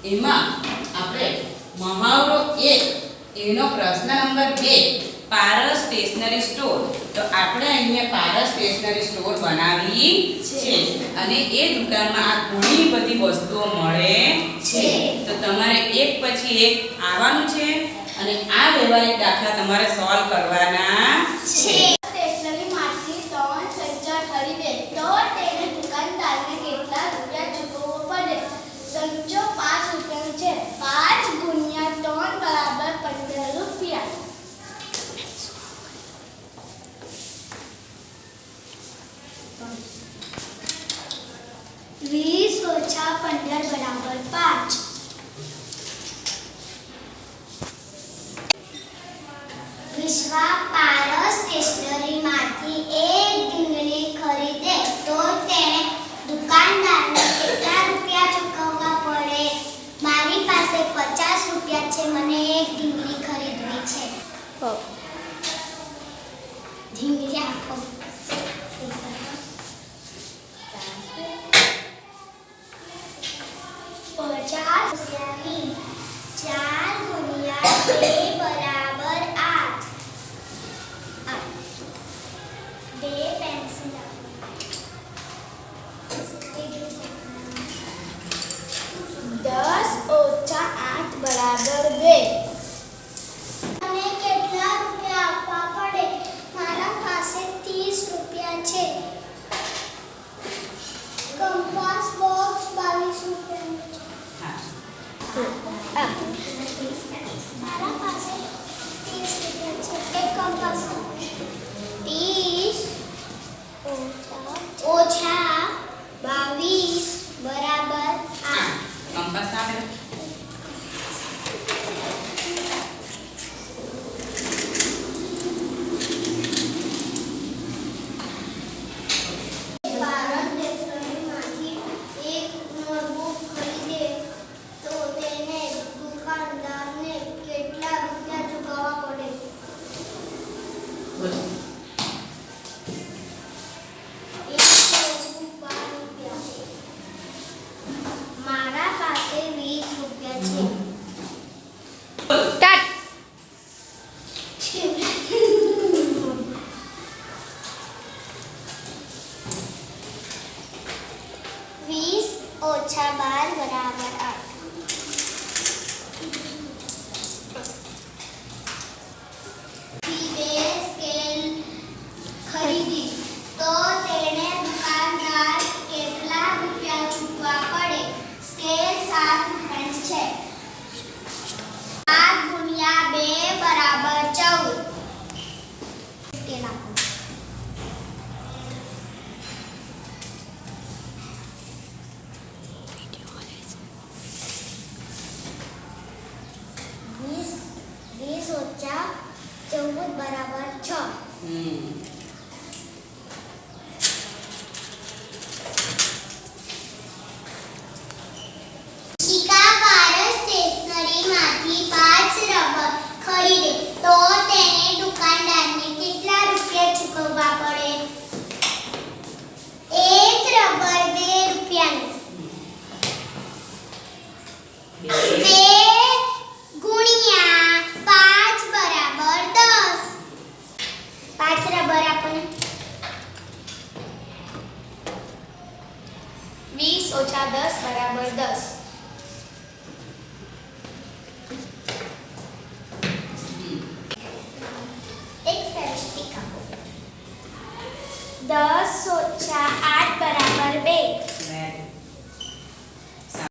એમાં આપણે મહાવરો 1 એનો પ્રશ્ન નંબર 2 પારસ સ્ટેશનરી સ્ટોર. તો આપણે અહીંયા પારસ સ્ટેશનરી સ્ટોર બનાવી છે અને એ દુકાનમાં આ ઘણી બધી વસ્તુઓ મળે છે. તો તમારે એક પછી એક આવવાનું છે અને આ વ્યવહારિક દાખલા તમારે સોલ્વ કરવાના છે. સ્ટેશનરીમાંથી 3 સંચા ખરીદે તો તેને દુકાનદારને કેટલા રૂપિયા ચૂકવવો પડે? સંચો 5 રૂપિયાનો છે. 5 ગુણ્યા 3 બરાબર 15 રૂપિયા. વીસ ઓછા 15 બરાબર 5. વિશ્વા પારસ સ્ટેશનરીમાંથી એક ઢીંગલી ખરીદે તો તેણે દુકાનદારને કેટલા રૂપિયા ચૂકવવા પડે? મારી પાસે 50 રૂપિયા છે, મને એક ઢીંગલી ખરીદવી છે. ઢીંગલી આપો. 50 રૂપિયાની 4 ગુણ્યા 2 બરાબર 8. 2 પેન્સિલ 10 ઓછા 8 બરાબર 2. મને કેટલા રૂપિયા આપવા પડે? મારા પાસે 30 રૂપિયા છે. કંપાસ બોક્સ 22 રૂપિયાનું છે. મારા પાસે 30 રૂપિયા છે. એક કંપાસ 30 ઓછા 22 બરાબર 8. કંપાસ આપે. ભારત સ્ટેશનરીમાંથી એક નોટબુક ખરીદે તો તેને દુકાનદારને કેટલા રૂપિયા ચૂકવવા પડે? બોલો. મારા પાસે 20 રૂપિયા છે. સ્ટાર્ટ. 20 ઓછા 12 બરાબર 8. બે સ્કેલ ખરીદી તો તેને દુકાનદાર કેટલા રૂપિયા ચૂકવવા પડે? સ્કેલ 7 રૂપિયાની છે. 7 ગુણ્યા 2 બરાબર 14. સ્કેલ આપો. વીસ ઓછા 14 બરાબર 6. શિકા પારસ સ્ટેશનરીમાંથી 5 રબર ખરીદે તો તેને દુકાનદારને કેટલા રૂપિયા ચૂકવવા પડે? એક રબર 2 રૂપિયાનું. 2 ગુણ્યા 5 બરાબર 10. 5 રબર આપણને 20 ઓછા 10 બરાબર 10. એક ફેવિસ્ટિક આપો. 10 ઓછા 8 બરાબર 2.